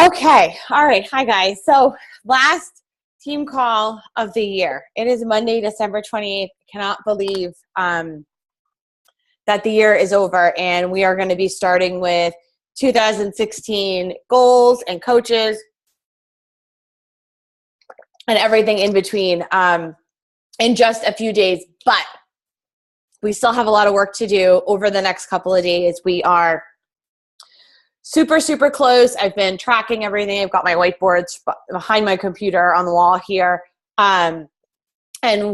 Okay. All right. Hi, guys. So last team call of the year. It is Monday, December 28th. Cannot believe that the year is over, and we are going to be starting with 2016 goals and coaches and everything in between in just a few days. But we still have a lot of work to do over the next couple of days. We are super close. I've been tracking everything. I've got my whiteboards behind my computer on the wall here. And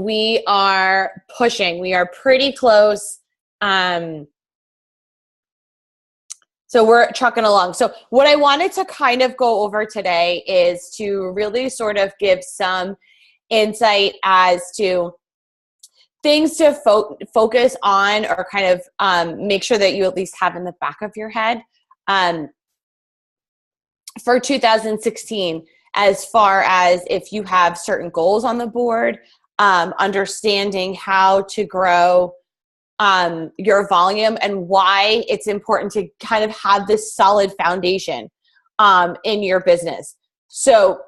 we are pushing. We are pretty close. So we're trucking along. So what I wanted to kind of go over today is to really sort of give some insight as to things to focus on, or kind of make sure that you at least have in the back of your head for 2016, as far as if you have certain goals on the board, understanding how to grow your volume and why it's important to kind of have this solid foundation in your business. So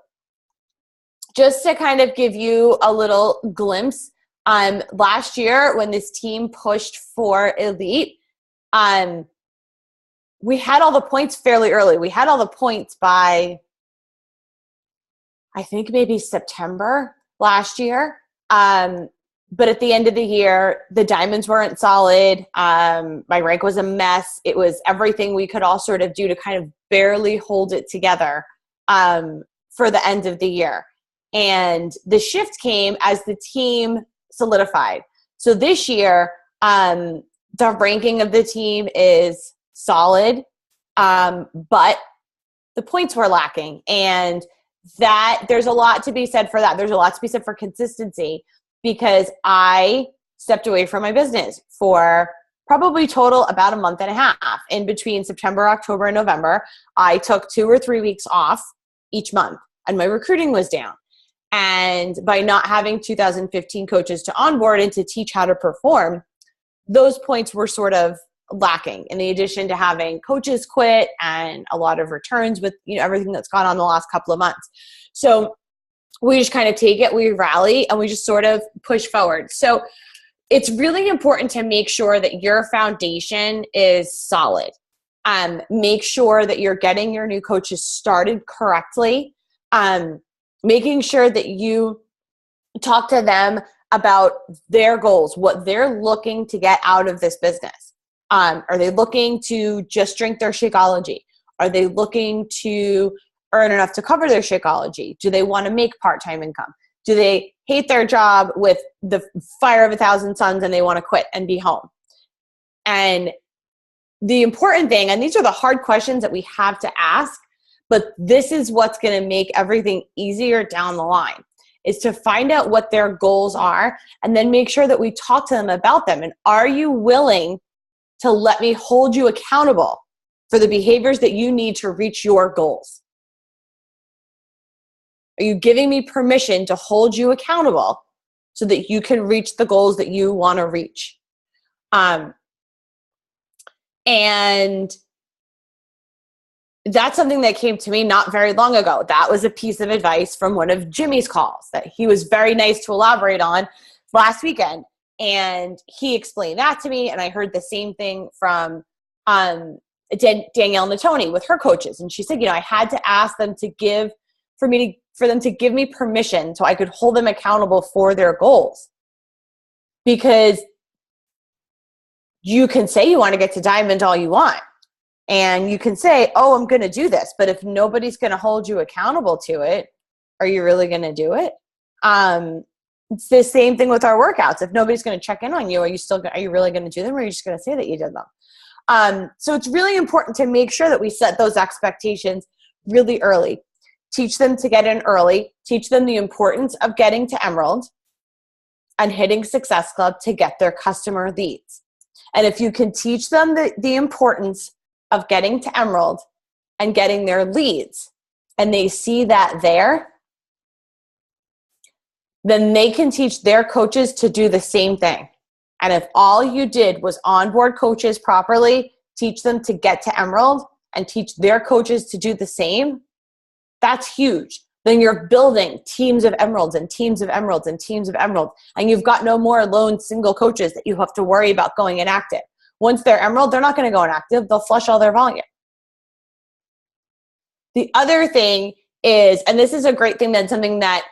just to kind of give you a little glimpse, last year when this team pushed for elite, we had all the points fairly early. We had all the points by, I think, maybe September last year. But at the end of the year, the diamonds weren't solid. My rank was a mess. It was everything we could all sort of do to kind of barely hold it together for the end of the year. And the shift came as the team solidified. So this year, the ranking of the team is solid, but the points were lacking. And that there's a lot to be said for that. There's a lot to be said for consistency, because I stepped away from my business for probably total about a month and a half. In between September, October, and November, I took 2 or 3 weeks off each month, and my recruiting was down. And by not having 2015 coaches to onboard and to teach how to perform, those points were sort of lacking, in addition to having coaches quit and a lot of returns with everything that's gone on the last couple of months. So we just kind of take it, we rally, and we just sort of push forward. So it's really important to make sure that your foundation is solid. Make sure that you're getting your new coaches started correctly. Making sure that you talk to them about their goals, what they're looking to get out of this business. Are they looking to just drink their Shakeology? Are they looking to earn enough to cover their Shakeology? Do they want to make part-time income? Do they hate their job with the fire of 1,000 suns and they want to quit and be home? And the important thing, and these are the hard questions that we have to ask, but this is what's going to make everything easier down the line, is to find out what their goals are and then make sure that we talk to them about them. And are you willing to let me hold you accountable for the behaviors that you need to reach your goals? Are you giving me permission to hold you accountable so that you can reach the goals that you want to reach? And that's something that came to me not very long ago. That was a piece of advice from one of Jimmy's calls that he was very nice to elaborate on last weekend. And he explained that to me, and I heard the same thing from Danielle Natoni with her coaches. And she said, I had to ask them for them to give me permission so I could hold them accountable for their goals. Because you can say you want to get to diamond all you want, and you can say, oh, I'm going to do this. But if nobody's going to hold you accountable to it, are you really going to do it? It's the same thing with our workouts. If nobody's going to check in on you, are you really going to do them, or are you just going to say that you did them? So it's really important to make sure that we set those expectations really early. Teach them to get in early. Teach them the importance of getting to Emerald and hitting Success Club to get their customer leads. And if you can teach them the importance of getting to Emerald and getting their leads, and they see that there, then they can teach their coaches to do the same thing. And if all you did was onboard coaches properly, teach them to get to Emerald, and teach their coaches to do the same, That's huge. Then you're building teams of emeralds and teams of emeralds and teams of emeralds. And you've got no more lone single coaches that you have to worry about going inactive. Once they're emerald, they're not going to go inactive. They'll flush all their volume. The other thing is, and this is a great thing, that's something that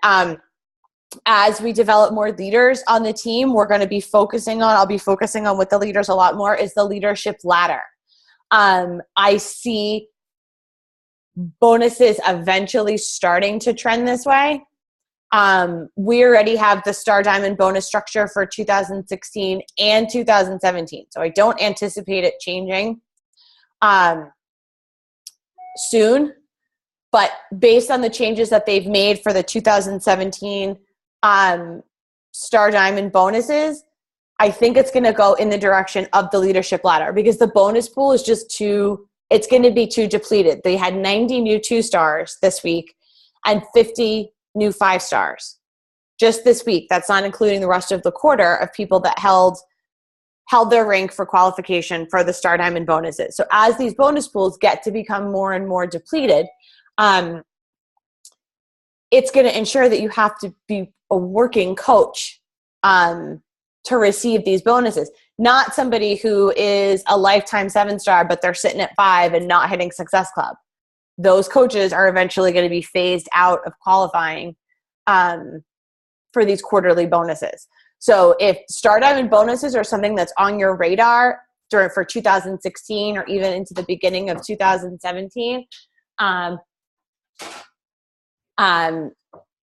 as we develop more leaders on the team, we're going to be focusing on, I'll be focusing on with the leaders a lot more, is the leadership ladder. I see bonuses eventually starting to trend this way. We already have the Star Diamond bonus structure for 2016 and 2017. So I don't anticipate it changing soon. But based on the changes that they've made for the 2017 Star Diamond bonuses, I think it's going to go in the direction of the leadership ladder, because the bonus pool is just it's going to be too depleted. They had 90 new 2-stars this week and 50 new 5-stars just this week. That's not including the rest of the quarter of people that held their rank for qualification for the Star Diamond bonuses. So as these bonus pools get to become more and more depleted, it's going to ensure that you have to be a working coach to receive these bonuses, not somebody who is a lifetime 7-star, but they're sitting at 5 and not hitting Success Club. Those coaches are eventually going to be phased out of qualifying for these quarterly bonuses. So if Star Diamond bonuses are something that's on your radar for 2016 or even into the beginning of 2017,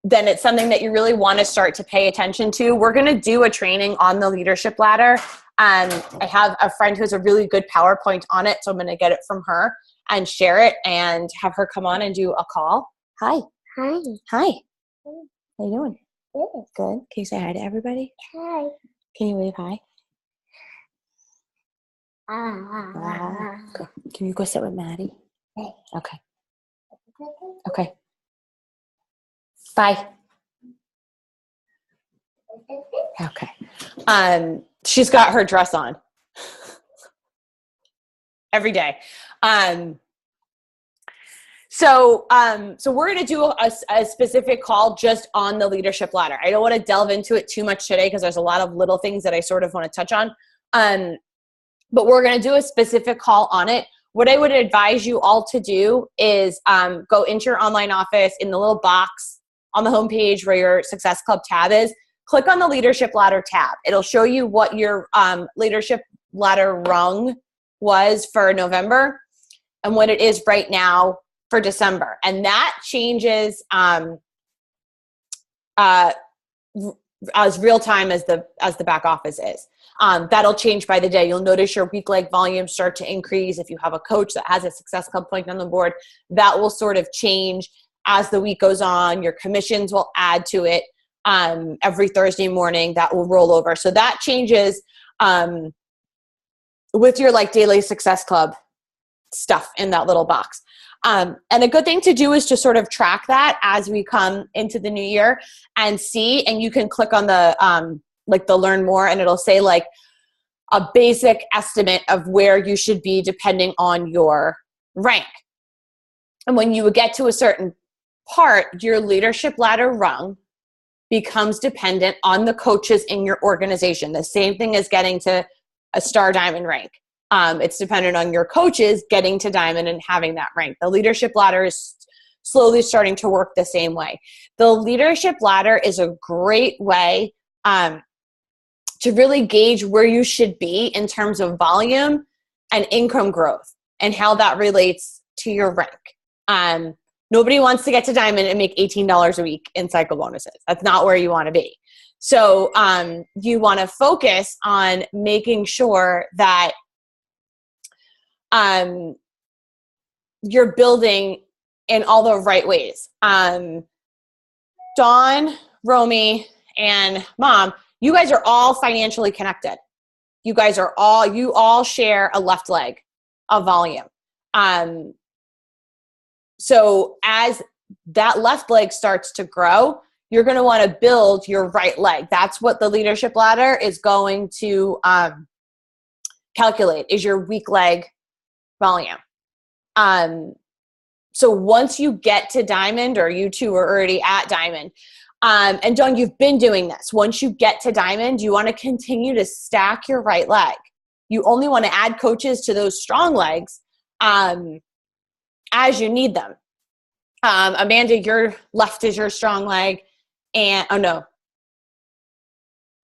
then it's something that you really want to start to pay attention to. We're going to do a training on the leadership ladder. I have a friend who has a really good PowerPoint on it, so I'm going to get it from her and share it and have her come on and do a call. Hi. Hi. Hi. How you doing? Good. Good. Can you say hi to everybody? Hi. Can you wave hi? Ah. Can you go sit with Maddie? Okay. Okay. Bye. Okay. She's got her dress on every day. So we're going to do a specific call just on the leadership ladder. I don't want to delve into it too much today because there's a lot of little things that I sort of want to touch on. But we're going to do a specific call on it. What I would advise you all to do is go into your online office in the little box on the homepage where your Success Club tab is. Click on the Leadership Ladder tab. It'll show you what your Leadership Ladder rung was for November and what it is right now for December. And that changes as real time as the back office is. That'll change by the day. You'll notice your week leg volumes start to increase. If you have a coach that has a Success Club point on the board, that will sort of change as the week goes on. Your commissions will add to it every Thursday morning. That will roll over. So that changes with your like daily Success Club stuff in that little box. And a good thing to do is to sort of track that as we come into the new year and see, and you can click on the like the learn more, and it'll say like a basic estimate of where you should be depending on your rank. And when you get to a certain part, your leadership ladder rung becomes dependent on the coaches in your organization. The same thing as getting to a Star Diamond rank. It's dependent on your coaches getting to Diamond and having that rank. The leadership ladder is slowly starting to work the same way. The leadership ladder is a great way to really gauge where you should be in terms of volume and income growth and how that relates to your rank. Nobody wants to get to Diamond and make $18 a week in cycle bonuses. That's not where you want to be. So you want to focus on making sure that you're building in all the right ways. Dawn, Romy, and Mom, you guys are all financially connected. You all share a left leg of volume. So as that left leg starts to grow, you're going to want to build your right leg. That's what the leadership ladder is going to calculate, is your weak leg volume. So once you get to diamond, or you two are already at diamond, and Dawn, you've been doing this. Once you get to diamond, you want to continue to stack your right leg. You only want to add coaches to those strong legs as you need them. Amanda, your left is your strong leg. And, oh no,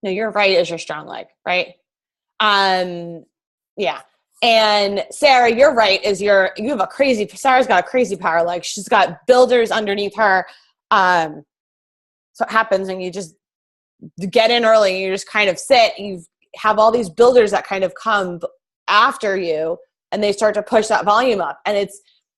your right is your strong leg, right? Yeah. And Sarah, your right is Sarah's got a crazy power leg. She's got builders underneath her. So it happens when you just get in early and you just kind of sit, you have all these builders that kind of come after you and they start to push that volume up, and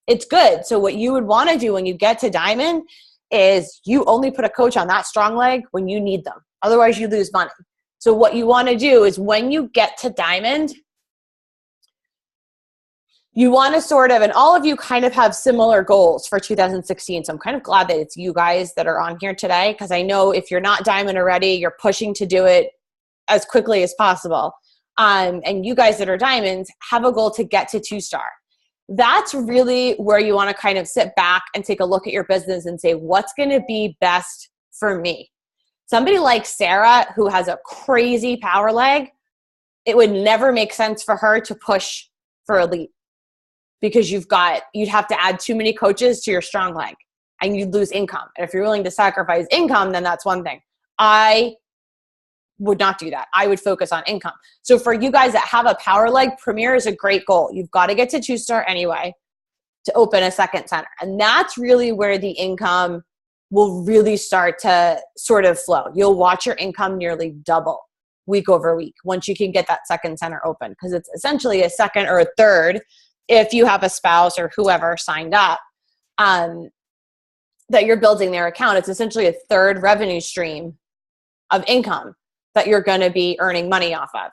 it's good. So what you would want to do when you get to diamond is you only put a coach on that strong leg when you need them. Otherwise you lose money. So what you want to do is when you get to diamond, you want to sort of, and all of you kind of have similar goals for 2016. So I'm kind of glad that it's you guys that are on here today, because I know if you're not diamond already, you're pushing to do it as quickly as possible. And you guys that are diamonds have a goal to get to 2-star. That's really where you want to kind of sit back and take a look at your business and say, what's going to be best for me? Somebody like Sarah, who has a crazy power leg, it would never make sense for her to push for elite, because you'd have to add too many coaches to your strong leg and you'd lose income. And if you're willing to sacrifice income, then that's one thing. I would not do that. I would focus on income. So for you guys that have a power leg, Premier is a great goal. You've got to get to 2-star anyway to open a second center. And that's really where the income will really start to sort of flow. You'll watch your income nearly double week over week once you can get that second center open, because it's essentially a second or a third if you have a spouse or whoever signed up that you're building their account. It's essentially a third revenue stream of income that you're going to be earning money off of.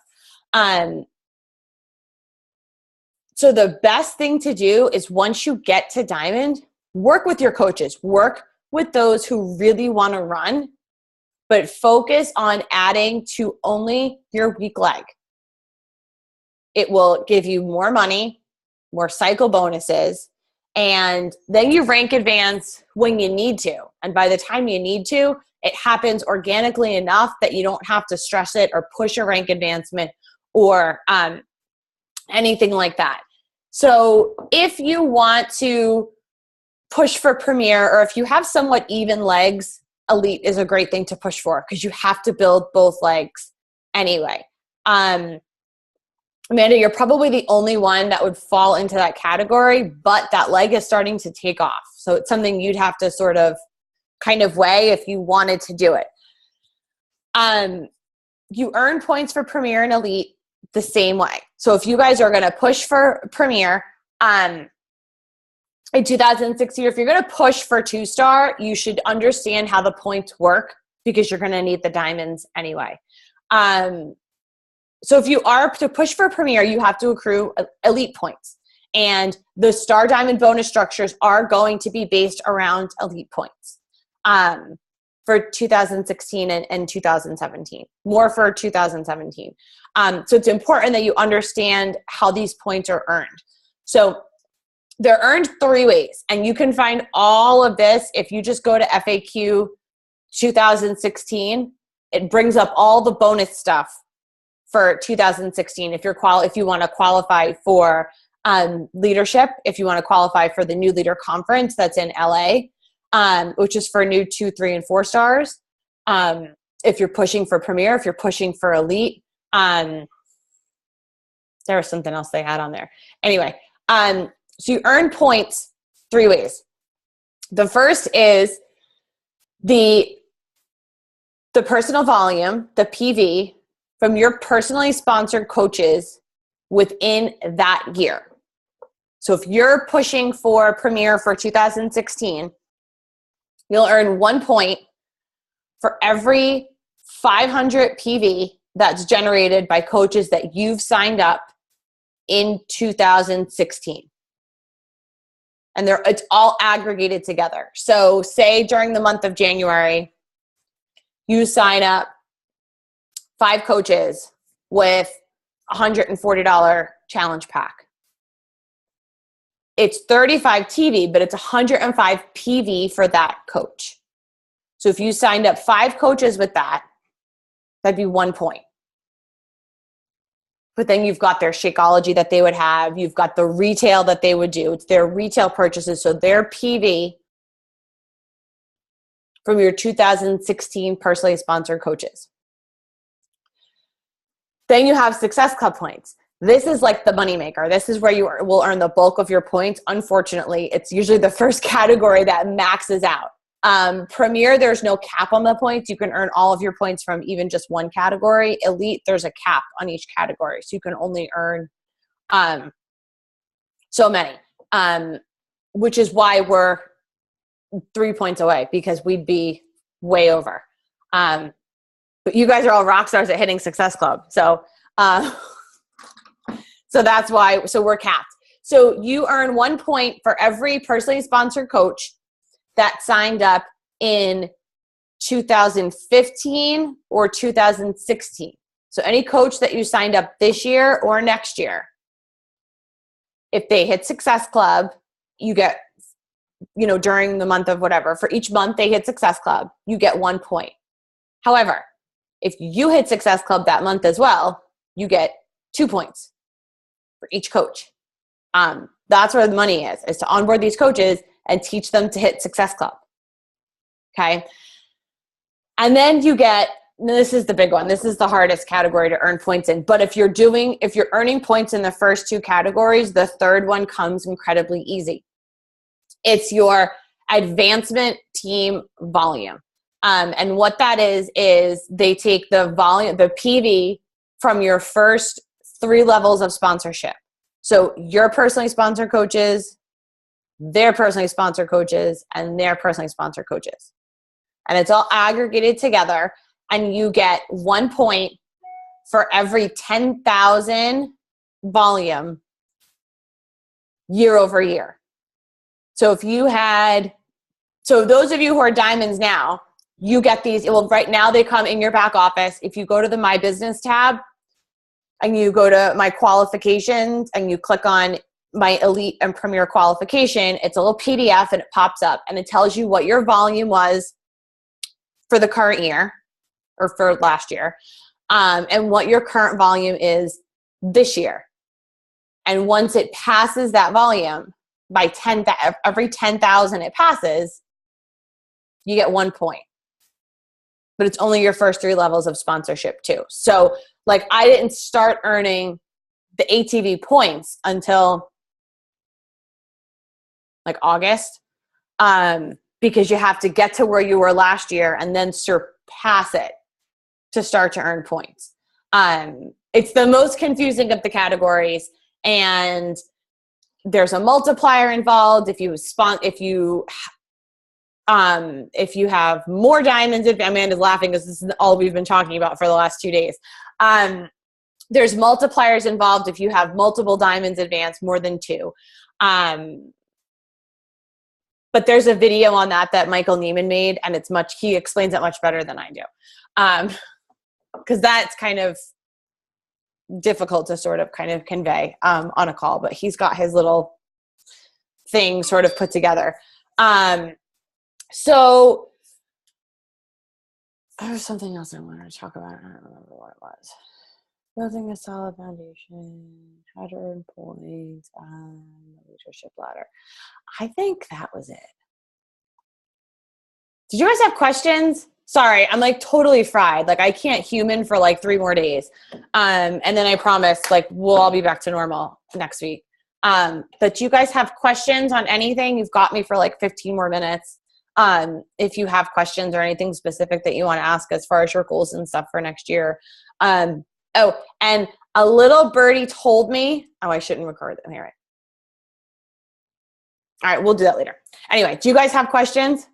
So the best thing to do is once you get to diamond, work with your coaches, work with those who really want to run, but focus on adding to only your weak leg. It will give you more money, more cycle bonuses, and then you rank advance when you need to. And by the time you need to, it happens organically enough that you don't have to stress it or push a rank advancement or anything like that. So if you want to push for Premier, or if you have somewhat even legs, elite is a great thing to push for, because you have to build both legs anyway. Amanda, you're probably the only one that would fall into that category, but that leg is starting to take off. So it's something you'd have to sort of kind of weigh if you wanted to do it. You earn points for Premier and Elite the same way. So if you guys are going to push for Premier in 2016, if you're going to push for 2-star, you should understand how the points work, because you're going to need the diamonds anyway. So if you are to push for Premier, you have to accrue elite points. And the star diamond bonus structures are going to be based around elite points for 2016 and 2017, more for 2017. So it's important that you understand how these points are earned. So they're earned 3 ways, and you can find all of this if you just go to FAQ 2016. It brings up all the bonus stuff for 2016. If you want to qualify for leadership, if you want to qualify for the New Leader Conference that's in LA, which is for new 2, 3, and 4 stars. If you're pushing for Premier, if you're pushing for Elite, there was something else they had on there. Anyway, so you earn points 3 ways. The first is the personal volume, the PV, from your personally sponsored coaches within that year. So if you're pushing for Premier for 2016, you'll earn 1 point for every 500 PV that's generated by coaches that you've signed up in 2016. And it's all aggregated together. So say during the month of January, you sign up 5 coaches with $140 challenge pack. it's 35 TV, but it's 105 PV for that coach. So if you signed up 5 coaches with that, that'd be 1 point. But then you've got their Shakeology that they would have. You've got the retail that they would do. It's their retail purchases. So their PV from your 2016 personally sponsored coaches. Then you have Success Club points. This is like the moneymaker. This is where you will earn the bulk of your points. Unfortunately, it's usually the first category that maxes out. Premier, there's no cap on the points. You can earn all of your points from even just one category. Elite, there's a cap on each category. So you can only earn so many, which is why we're 3 points away, because we'd be way over. But you guys are all rock stars at hitting Success Club. So that's why, so we're capped. So you earn 1 point for every personally sponsored coach that signed up in 2015 or 2016. So any coach that you signed up this year or next year, if they hit Success Club, you get, during the month of whatever, for each month they hit Success Club, you get 1 point. However, if you hit Success Club that month as well, you get 2 points for each coach. That's where the money is to onboard these coaches and teach them to hit Success Club. Okay. And then you get, this is the big one. This is the hardest category to earn points in. But if you're earning points in the first 2 categories, the third one comes incredibly easy. It's your advancement team volume. And what that is they take the volume, the PV from your first 3 levels of sponsorship. So your personally sponsored coaches, their personally sponsored coaches, and their personally sponsored coaches. And it's all aggregated together, and you get 1 point for every 10,000 volume year over year. So if you had, so those of you who are diamonds now, you get these, well, right now they come in your back office. If you go to the My Business tab and you go to my qualifications and you click on my elite and premier qualification, it's a little PDF and it pops up and it tells you what your volume was for the current year or for last year, and what your current volume is this year. And once it passes that volume by every 10,000 it passes, you get 1 point. But it's only your first 3 levels of sponsorship too. So like I didn't start earning the ATV points until like August, because you have to get to where you were last year and then surpass it to start to earn points. It's the most confusing of the categories, and there's a multiplier involved. If you have more diamonds, if Amanda's laughing because this is all we've been talking about for the last 2 days. There's multipliers involved if you have multiple diamonds advanced, more than 2. But there's a video on that Michael Neiman made, and he explains it much better than I do. Because that's kind of difficult to sort of kind of convey on a call, but he's got his little thing sort of put together. So there was something else I wanted to talk about. I don't remember what it was. Building a solid foundation, how to earn points on the leadership ladder. I think that was it. Did you guys have questions? Sorry, I'm like totally fried. Like I can't human for like 3 more days. And then I promise like we'll all be back to normal next week. But you guys have questions on anything? You've got me for like 15 more minutes. If you have questions or anything specific that you want to ask as far as your goals and stuff for next year. Oh, and a little birdie told me, I shouldn't record them here. All right, we'll do that later. Anyway, do you guys have questions?